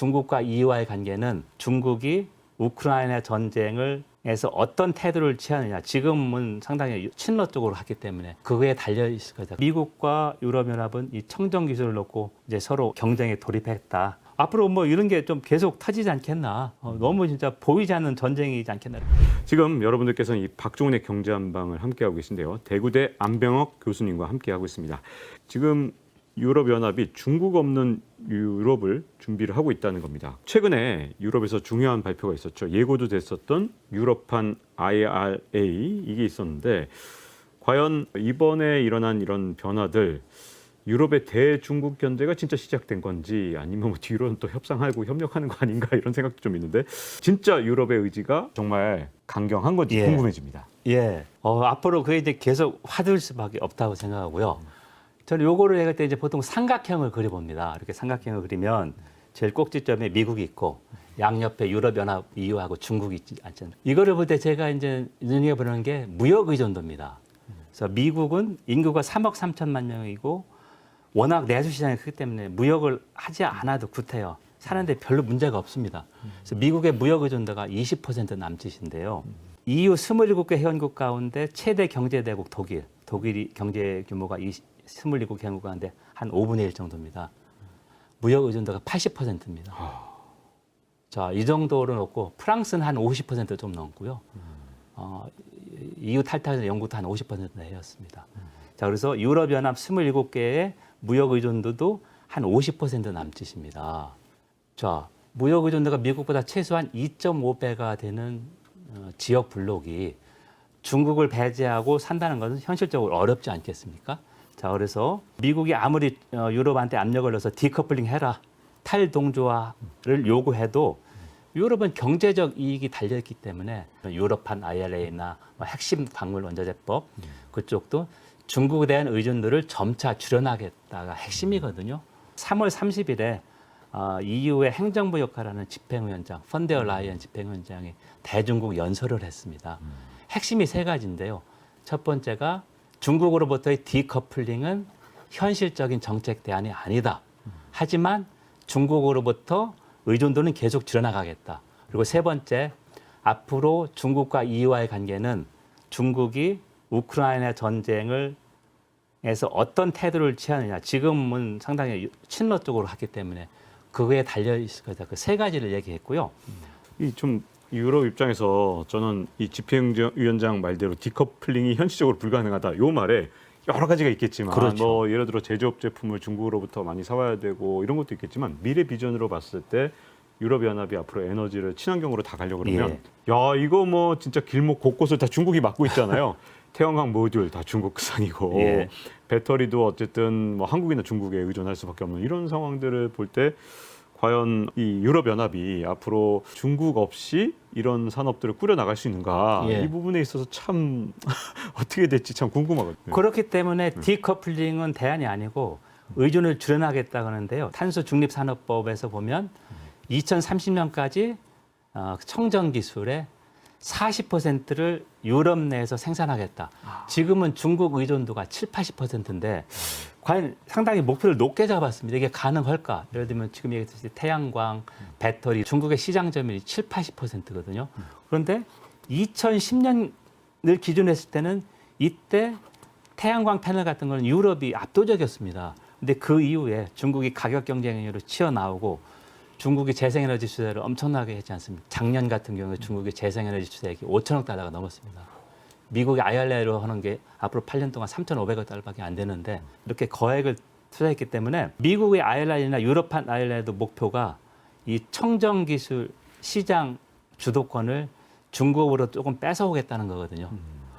중국과 EU와의 관계는 중국이 우크라이나 전쟁을 에서 어떤 태도를 취하느냐. 지금은 상당히 친러 쪽으로 하기 때문에 그거에 달려 있을 거다. 미국과 유럽연합은 이 청정 기술을 놓고 이제 서로 경쟁에 돌입했다. 앞으로 뭐 이런 게 좀 계속 터지지 않겠나. 너무 진짜 보이지 않는 전쟁이지 않겠나. 지금 여러분들께서는 이 박종훈의 경제한방을 함께하고 계신데요. 대구대 안병옥 교수님과 함께하고 있습니다. 지금 유럽연합이 중국 없는 유럽을 준비를 하고 있다는 겁니다. 최근에 유럽에서 중요한 발표가 있었죠. 예고도 됐었던 유럽판 IRA 이게 있었는데 과연 이번에 일어난 이런 변화들 유럽의 대중국 견제가 진짜 시작된 건지 아니면 뭐 뒤로는 또 협상하고 협력하는 거 아닌가 이런 생각도 좀 있는데 진짜 유럽의 의지가 정말 강경한 건지 궁금해집니다. 예. 앞으로 그게 이제 계속 화두일 수밖에 없다고 생각하고요. 저는 요거를 해갈 때 이제 보통 삼각형을 그려봅니다. 이렇게 삼각형을 그리면 제일 꼭지점에 미국이 있고 양옆에 유럽연합, EU하고 중국이 있지 않잖아요. 이거를 볼 때 제가 이제 눈여보는 게 무역 의존도입니다. 그래서 미국은 인구가 3억 3천만 명이고 워낙 내수 시장이 크기 때문에 무역을 하지 않아도 굿해요. 사는데 별로 문제가 없습니다. 그래서 미국의 무역 의존도가 20% 남짓인데요. EU 27개 회원국 가운데 최대 경제대국 독일. 독일이 경제 규모가 27개국 회원국 가운데 한 5분의 1 정도입니다. 무역 의존도가 80%입니다. 자, 이 정도로 놓고 프랑스는 한 50% 좀 넘고요. EU 탈퇴하는 영국도 한 50% 내였습니다. 자, 그래서 유럽연합 27개의 무역 의존도도 한 50% 남짓입니다. 자, 무역 의존도가 미국보다 최소한 2.5배가 되는 지역 블록이 중국을 배제하고 산다는 것은 현실적으로 어렵지 않겠습니까? 자, 그래서 미국이 아무리 유럽한테 압력을 넣어서 디커플링 해라, 탈동조화를 요구해도 유럽은 경제적 이익이 달려있기 때문에 유럽판 IRA나 핵심 광물 원자재법 그쪽도 중국에 대한 의존도를 점차 줄여나겠다가 핵심이거든요. 3월 30일에 EU의 행정부 역할하는 집행위원장, 펀데어 라이언 집행위원장이 대중국 연설을 했습니다. 핵심이 세 가지인데요. 첫 번째가 중국으로부터의 디커플링은 현실적인 정책 대안이 아니다. 하지만 중국으로부터 의존도는 계속 줄여나가겠다. 그리고 세 번째, 앞으로 중국과 EU와의 관계는 중국이 우크라이나 전쟁을 에서 어떤 태도를 취하느냐. 지금은 상당히 친러 쪽으로 하기 때문에 그거에 달려 있을 거다. 그 세 가지를 얘기했고요. 이 좀 유럽 입장에서 저는 이 집행위원장 말대로 디커플링이 현실적으로 불가능하다. 요 말에 여러 가지가 있겠지만 그렇죠. 뭐 예를 들어 제조업 제품을 중국으로부터 많이 사와야 되고 이런 것도 있겠지만 미래 비전으로 봤을 때 유럽연합이 앞으로 에너지를 친환경으로 다 가려고 그러면 야 이거 뭐 진짜 길목 곳곳을 다 중국이 막고 있잖아요. 태양광 모듈 다 중국산이고 배터리도 어쨌든 뭐 한국이나 중국에 의존할 수밖에 없는 이런 상황들을 볼 때 과연 이 유럽연합이 앞으로 중국 없이 이런 산업들을 꾸려나갈 수 있는가 이 부분에 있어서 참 어떻게 될지 참 궁금하거든요. 그렇기 때문에 디커플링은 대안이 아니고 의존을 줄여나가겠다고 하는데요. 탄소 중립산업법에서 보면 2030년까지 청정 기술의 40%를 유럽 내에서 생산하겠다. 지금은 중국 의존도가 70~80%인데 과연 상당히 목표를 높게 잡았습니다. 이게 가능할까? 예를 들면 지금 얘기했듯이 태양광, 배터리, 중국의 시장 점유율이 70~80%거든요. 그런데 2010년을 기준으로 했을 때는 이때 태양광 패널 같은 거는 유럽이 압도적이었습니다. 근데 그 이후에 중국이 가격 경쟁력으로 치어나오고 중국이 재생에너지 수혜를 엄청나게 했지 않습니까? 작년 같은 경우에 중국의 재생에너지 수혜액이 5천억 달러가 넘었습니다. 미국이 IRA로 하는 게 앞으로 8년 동안 3,500억 달러밖에 안 되는데 이렇게 거액을 투자했기 때문에 미국의 IRA나 유럽판 IRA도 목표가 이 청정 기술 시장 주도권을 중국으로 조금 뺏어오겠다는 거거든요.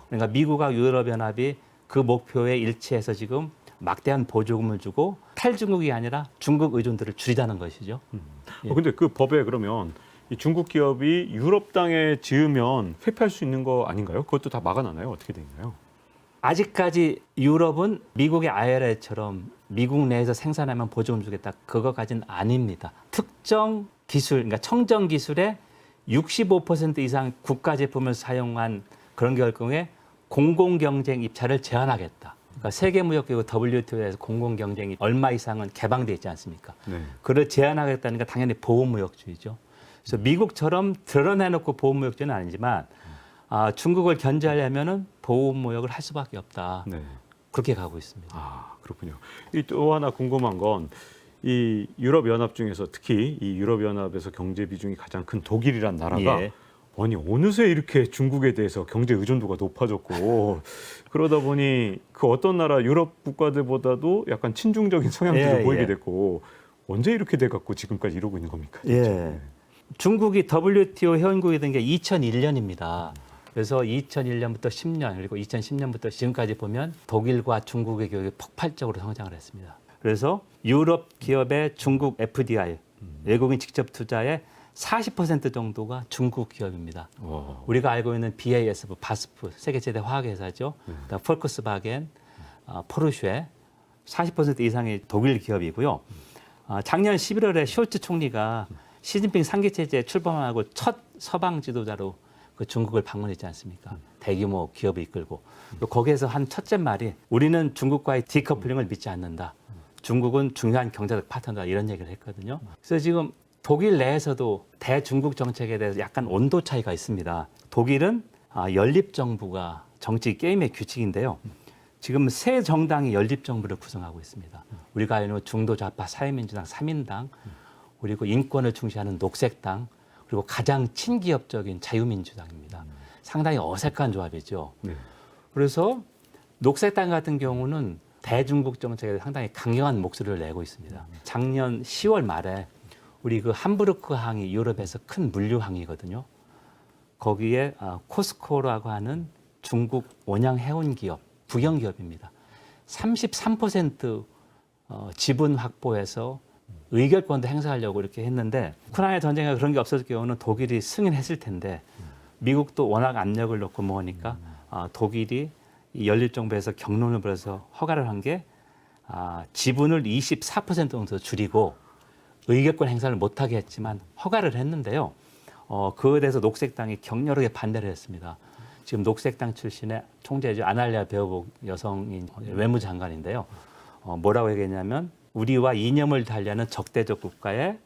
그러니까 미국과 유럽연합이 그 목표에 일치해서 지금 막대한 보조금을 주고 탈중국이 아니라 중국 의존도를 줄이자는 것이죠. 근데 그 법에 그러면 이 중국 기업이 유럽 땅에 지으면 회피할 수 있는 거 아닌가요? 그것도 다 막아놨나요? 어떻게 돼 있나요? 아직까지 유럽은 미국의 IRA처럼 미국 내에서 생산하면 보조금 주겠다. 그거까지는 아닙니다. 특정 기술, 그러니까 청정 기술의 65% 이상 국가 제품을 사용한 그런 경우에 공공경쟁 입찰을 제한하겠다. 그러니까 세계무역기구 WTO에서 공공 경쟁이 얼마 이상은 개방돼 있지 않습니까? 네. 그걸 제한하겠다는 게 당연히 보호무역주의죠. 그래서 미국처럼 드러내놓고 보호무역주의는 아니지만 중국을 견제하려면은 보호무역을 할 수밖에 없다. 네. 그렇게 가고 있습니다. 아, 그렇군요. 이 또 하나 궁금한 건 이 유럽 연합 중에서 특히 이 유럽 연합에서 경제 비중이 가장 큰 독일이란 나라가 예. 아니 어느새 이렇게 중국에 대해서 경제 의존도가 높아졌고 그러다 보니 그 어떤 나라 유럽 국가들보다도 약간 친중적인 성향들을 예, 보이게 예. 됐고 언제 이렇게 돼갖고 지금까지 이러고 있는 겁니까? 예. 중국이 WTO 회원국이 된 게 2001년입니다. 그래서 2001년부터 10년 그리고 2010년부터 지금까지 보면 독일과 중국의 교육이 폭발적으로 성장을 했습니다. 그래서 유럽 기업의 중국 FDI 외국인 직접 투자의 40% 정도가 중국 기업입니다. 와. 우리가 알고 있는 BASF, 바스프 세계 최대 화학회사죠. 그다음 폴크스바겐, 포르쉐 40% 이상이 독일 기업이고요. 작년 11월에 숄츠 총리가 시진핑 3기 체제 출범하고 첫 서방 지도자로 그 중국을 방문했지 않습니까? 대규모 기업을 이끌고 거기에서 한 첫째 말이 우리는 중국과의 디커플링을 믿지 않는다. 중국은 중요한 경제적 파트너다 이런 얘기를 했거든요. 그래서 지금 독일 내에서도 대중국 정책에 대해서 약간 온도 차이가 있습니다. 독일은 연립정부가 정치 게임의 규칙인데요. 지금 새 정당이 연립정부를 구성하고 있습니다. 우리가 알는 중도 좌파 사회민주당 3인당, 그리고 인권을 중시하는 녹색당, 그리고 가장 친기업적인 자유민주당입니다. 상당히 어색한 조합이죠. 네. 그래서 녹색당 같은 경우는 대중국 정책에 상당히 강경한 목소리를 내고 있습니다. 작년 10월 말에 우리 그 함부르크 항이 유럽에서 큰 물류항이거든요. 거기에 코스코라고 하는 중국 원양 해운 기업, 국영 기업입니다. 33% 지분 확보해서 의결권도 행사하려고 이렇게 했는데 우크라이나 전쟁에 그런 게 없었을 경우는 독일이 승인했을 텐데 미국도 워낙 압력을 넣고 뭐하니까 독일이 이 연립정부에서 경론을 벌여서 허가를 한 게 지분을 24% 정도 줄이고 의결권 행사를 못하게 했지만 허가를 했는데요. 그에 대해서 녹색당이 격렬하게 반대를 했습니다. 지금 녹색당 출신의 총재죠. 아날리아 베어복 여성인 외무장관인데요. 뭐라고 얘기했냐면 우리와 이념을 달리하는 적대적 국가에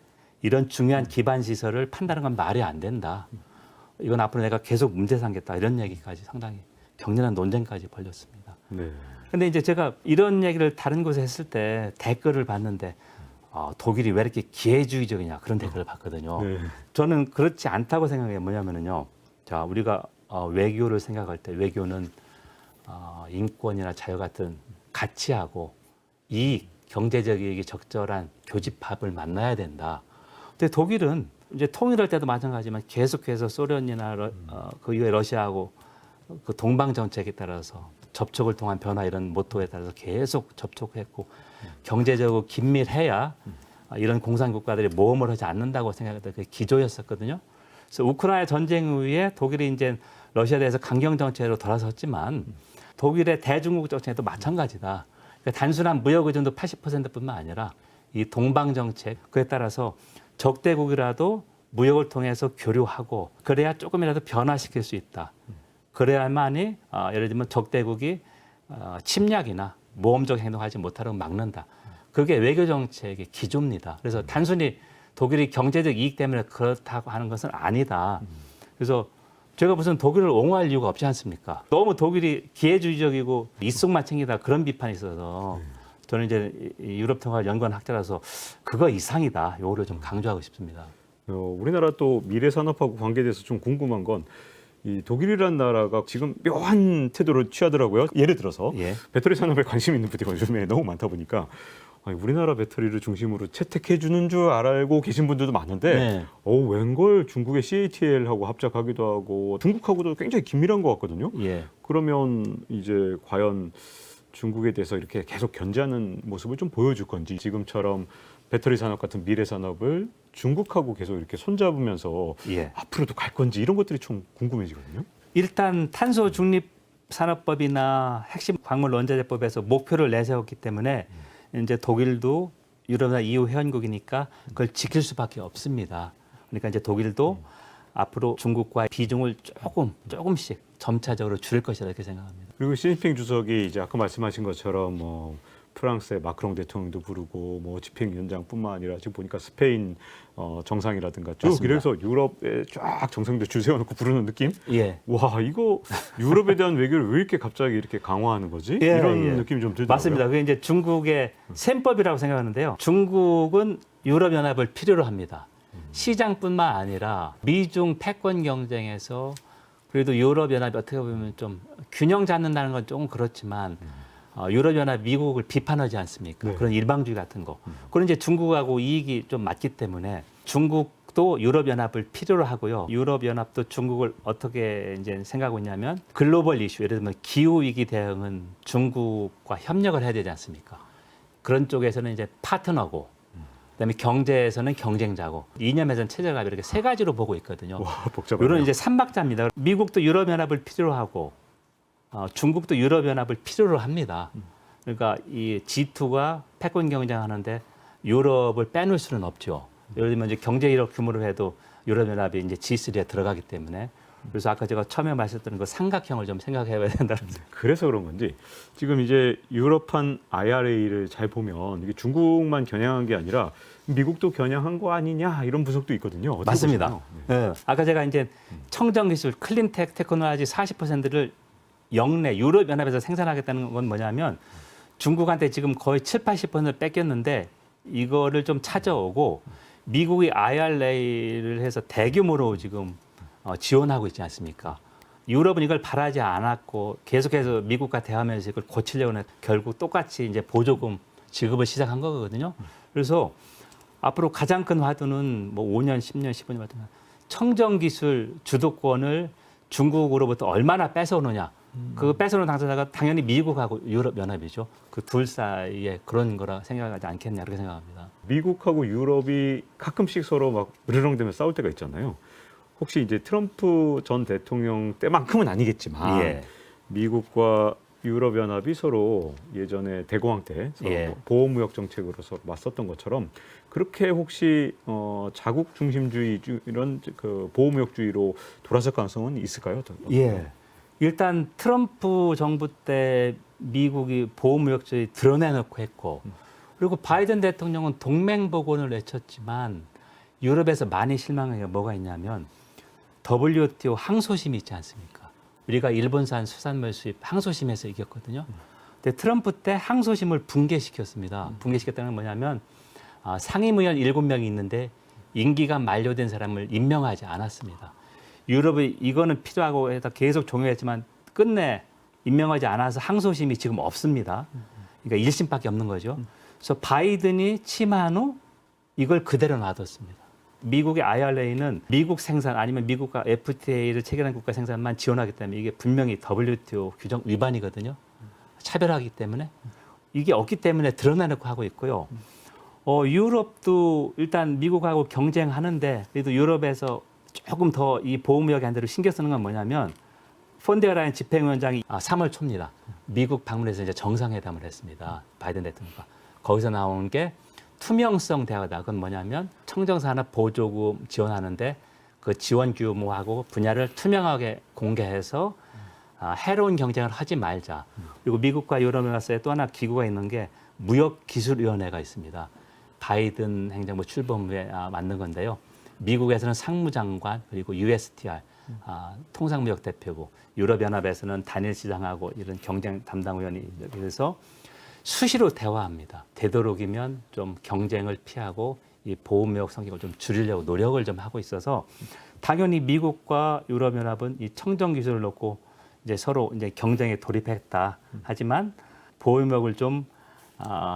이런 중요한 기반 시설을 판다는 건 말이 안 된다. 이건 앞으로 내가 계속 문제 삼겠다. 이런 얘기까지 상당히 격렬한 논쟁까지 벌였습니다. 네. 근데 이제 제가 이런 얘기를 다른 곳에 했을 때 댓글을 봤는데 독일이 왜 이렇게 기회주의적이냐 그런 댓글을 봤거든요. 네. 저는 그렇지 않다고 생각해요. 뭐냐면요. 자, 우리가 외교를 생각할 때 외교는 인권이나 자유 같은 가치하고 이익, 경제적 이익이 적절한 교집합을 만나야 된다. 근데 독일은 이제 통일할 때도 마찬가지지만 계속해서 소련이나 그 이후에 러시아하고 그 동방 정책에 따라서 접촉을 통한 변화 이런 모토에 따라서 계속 접촉했고 경제적으로 긴밀해야 이런 공산국가들이 모험을 하지 않는다고 생각했던 그 기조였었거든요. 그래서 우크라이나 전쟁 이후에 독일이 이제 러시아에 대해서 강경 정책으로 돌아섰지만 독일의 대중국 정책도 마찬가지다. 그러니까 단순한 무역 의존도 80%뿐만 아니라 이 동방 정책 그에 따라서 적대국이라도 무역을 통해서 교류하고 그래야 조금이라도 변화시킬 수 있다. 그래야만이 예를 들면 적대국이 침략이나 모험적 행동하지 못하도록 막는다. 그게 외교 정책의 기조입니다. 그래서 단순히 독일이 경제적 이익 때문에 그렇다고 하는 것은 아니다. 그래서 제가 무슨 독일을 옹호할 이유가 없지 않습니까? 너무 독일이 기회주의적이고 이속만 챙기다 그런 비판이 있어서 저는 이제 유럽 통합 연구원 학자라서 그거 이상이다. 요거를 좀 강조하고 싶습니다. 우리나라 또 미래 산업하고 관계돼서 좀 궁금한 건 이 독일이라는 나라가 지금 묘한 태도를 취하더라고요. 예를 들어서 예. 배터리 산업에 관심 있는 분들이 요즘에 너무 많다 보니까 아니, 우리나라 배터리를 중심으로 채택해 주는 줄 알고 계신 분들도 많은데 네. 웬걸 중국의 CATL하고 합작하기도 하고 중국하고도 굉장히 긴밀한 것 같거든요. 예. 그러면 이제 과연 중국에 대해서 이렇게 계속 견제하는 모습을 좀 보여줄 건지 지금처럼 배터리 산업 같은 미래 산업을 중국하고 계속 이렇게 손잡으면서 예. 앞으로도 갈 건지 이런 것들이 좀 궁금해지거든요. 일단 탄소 중립 산업법이나 핵심 광물 원자재법에서 목표를 내세웠기 때문에 이제 독일도 유럽이나 EU 회원국이니까 그걸 지킬 수밖에 없습니다. 그러니까 이제 독일도 앞으로 중국과의 비중을 조금씩 점차적으로 줄일 것이다 이렇게 생각합니다. 그리고 시진핑 주석이 이제 아까 말씀하신 것처럼 뭐 프랑스의 마크롱 대통령도 부르고 뭐 집행위원장뿐만 아니라 지금 보니까 스페인 정상이라든가 쭉 맞습니다. 이래서 유럽에 쫙 정상들 줄 세워놓고 부르는 느낌? 예. 와 이거 유럽에 대한 외교를 왜 이렇게 갑자기 이렇게 강화하는 거지? 예, 이런 예. 느낌이 좀 들더라고요. 맞습니다. 그게 이제 중국의 셈법이라고 생각하는데요. 중국은 유럽연합을 필요로 합니다. 시장뿐만 아니라 미중 패권 경쟁에서 그래도 유럽연합이 어떻게 보면 좀 균형 잡는다는 건 조금 그렇지만 유럽연합 미국을 비판하지 않습니까? 네. 그런 일방주의 같은 거. 그런 이제 중국하고 이익이 좀 맞기 때문에 중국도 유럽연합을 필요로 하고요. 유럽연합도 중국을 어떻게 이제 생각하고 있냐면 글로벌 이슈, 예를 들면 기후위기 대응은 중국과 협력을 해야 되지 않습니까? 그런 쪽에서는 이제 파트너고 그다음에 경제에서는 경쟁자고 이념에서는 체제가 이렇게 세 가지로 보고 있거든요. 와 복잡하네요. 이런 이제 삼박자입니다. 미국도 유럽연합을 필요로 하고 중국도 유럽연합을 필요로 합니다. 그러니까 이 G2가 패권 경쟁하는데 유럽을 빼놓을 수는 없죠. 예를 들면 이제 경제 1억 규모로 해도 유럽연합이 이제 G3에 들어가기 때문에 그래서 아까 제가 처음에 말씀드린 그 삼각형을 좀 생각해봐야 된다는 생각. 그래서 그런 건지 지금 이제 유럽판 IRA를 잘 보면 이게 중국만 겨냥한 게 아니라 미국도 겨냥한 거 아니냐 이런 분석도 있거든요. 어떻게 맞습니다. 보시나요? 네. 예. 아까 제가 이제 청정기술 클린텍 테크놀로지 40%를 영내 유럽연합에서 생산하겠다는 건 뭐냐면 중국한테 지금 거의 70~80%를 뺏겼는데 이거를 좀 찾아오고 미국이 IRA를 해서 대규모로 지금 지원하고 있지 않습니까? 유럽은 이걸 바라지 않았고 계속해서 미국과 대화하면서 이걸 고치려고 했는데 결국 똑같이 이제 보조금 지급을 시작한 거거든요. 그래서 앞으로 가장 큰 화두는 뭐 5년, 10년, 15년 같은 청정기술 주도권을 중국으로부터 얼마나 뺏어오느냐. 그 뺏어오는 당사자가 당연히 미국하고 유럽연합이죠. 그 둘 사이에 그런 거라 생각하지 않겠냐 이렇게 생각합니다. 미국하고 유럽이 가끔씩 서로 막 으르렁대며 싸울 때가 있잖아요. 혹시 이제 트럼프 전 대통령 때만큼은 아니겠지만 예. 미국과 유럽연합이 서로 예전에 대공황 때 서로 예. 보호무역 정책으로 서로 맞섰던 것처럼 그렇게 혹시 자국 중심주의 이런 그 보호무역주의로 돌아설 가능성은 있을까요? 예. 일단 트럼프 정부 때 미국이 보호무역주의 드러내놓고 했고 그리고 바이든 대통령은 동맹복원을 외쳤지만 유럽에서 많이 실망한 게 뭐가 있냐면 WTO 항소심이 있지 않습니까? 우리가 일본산 수산물 수입 항소심에서 이겼거든요. 근데 트럼프 때 항소심을 붕괴시켰습니다. 붕괴시켰다는 건 뭐냐면 상임의원 7명이 있는데 임기가 만료된 사람을 임명하지 않았습니다. 유럽이 이거는 필요하고 해서 계속 종용했지만 끝내 임명하지 않아서 항소심이 지금 없습니다. 그러니까 1심밖에 없는 거죠. 그래서 바이든이 취임한 후 이걸 그대로 놔뒀습니다. 미국의 IRA는 미국 생산 아니면 미국과 FTA를 체결한 국가 생산만 지원하기 때문에 이게 분명히 WTO 규정 위반이거든요. 차별하기 때문에 이게 없기 때문에 드러내놓고 하고 있고요. 유럽도 일단 미국하고 경쟁하는데 그래도 유럽에서 조금 더 이 보호무역 안대로 신경 쓰는 건 뭐냐면 폰데어라인 집행위원장이 3월 초입니다. 미국 방문해서 이제 정상회담을 했습니다. 바이든 대통령과. 거기서 나온 게 투명성 대화다. 그건 뭐냐면 청정산업 보조금 지원하는데 그 지원 규모하고 분야를 투명하게 공개해서 해로운 경쟁을 하지 말자. 그리고 미국과 유럽연합사이에 또 하나 기구가 있는 게 무역기술위원회가 있습니다. 바이든 행정부 출범 후에 만든 건데요. 미국에서는 상무장관 그리고 USTR 통상무역대표부, 유럽연합에서는 단일 시장하고 이런 경쟁 담당위원이 그래서 수시로 대화합니다. 되도록이면 좀 경쟁을 피하고 이 보호무역 성격을 좀 줄이려고 노력을 좀 하고 있어서 당연히 미국과 유럽연합은 이 청정 기술을 놓고 이제 서로 이제 경쟁에 돌입했다. 하지만 보호무역을 좀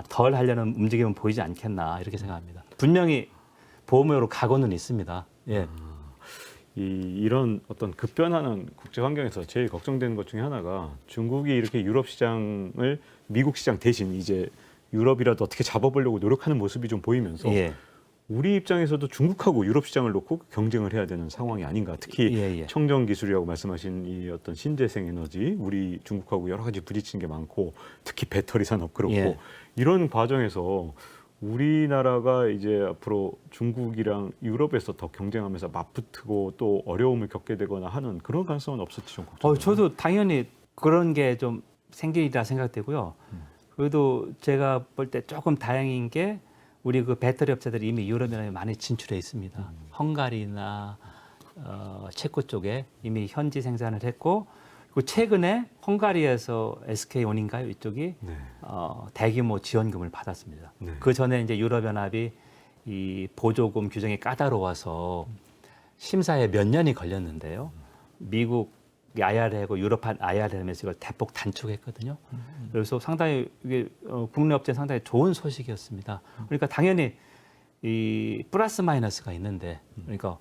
덜 하려는 움직임은 보이지 않겠나 이렇게 생각합니다. 분명히 보호무역으로 각오는 있습니다. 예. 이런 어떤 급변하는 국제 환경에서 제일 걱정되는 것 중에 하나가 중국이 이렇게 유럽 시장을 미국 시장 대신 이제 유럽이라도 어떻게 잡아보려고 노력하는 모습이 좀 보이면서 예. 우리 입장에서도 중국하고 유럽 시장을 놓고 경쟁을 해야 되는 상황이 아닌가. 특히 예. 청정 기술이라고 말씀하신 이 어떤 신재생 에너지, 우리 중국하고 여러 가지 부딪히는 게 많고 특히 배터리 산업 그렇고 예. 이런 과정에서 우리나라가 이제 앞으로 중국이랑 유럽에서 더 경쟁하면서 맞붙고 또 어려움을 겪게 되거나 하는 그런 가능성은 없을지 좀 걱정돼요. 저도 당연히 그런 게 좀 생기리라 생각되고요. 그래도 제가 볼 때 조금 다행인 게 우리 그 배터리 업체들이 이미 유럽연합에 많이 진출해 있습니다. 헝가리나 체코 쪽에 이미 현지 생산을 했고, 그리고 최근에 헝가리에서 SK온인가요? 이쪽이 네. 대규모 지원금을 받았습니다. 네. 그 전에 이제 유럽연합이 이 보조금 규정이 까다로워서 심사에 몇 년이 걸렸는데요. 미국 IR하고 유럽판 IR하면서 이걸 대폭 단축했거든요. 그래서 상당히 이게 국내 업체 상당히 좋은 소식이었습니다. 그러니까 당연히 이 플러스 마이너스가 있는데, 그러니까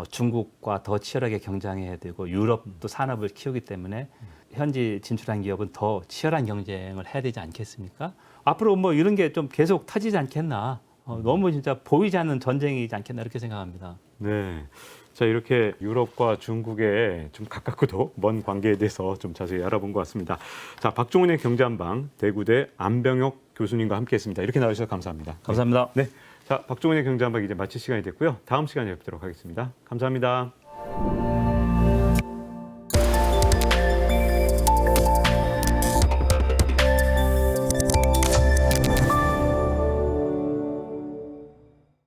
중국과 더 치열하게 경쟁해야 되고 유럽도 산업을 키우기 때문에 현지 진출한 기업은 더 치열한 경쟁을 해야 되지 않겠습니까? 앞으로 뭐 이런 게 좀 계속 터지지 않겠나? 너무 진짜 보이지 않는 전쟁이지 않겠나 이렇게 생각합니다. 네. 자, 이렇게 유럽과 중국의 좀 가깝고도 먼 관계에 대해서 좀 자세히 알아본 것 같습니다. 자, 박종훈의 경제한방 대구대 안병혁 교수님과 함께했습니다. 이렇게 나와주셔서 감사합니다. 감사합니다. 네. 자, 박종훈의 경제한방 이제 마칠 시간이 됐고요. 다음 시간에 뵙도록 하겠습니다. 감사합니다.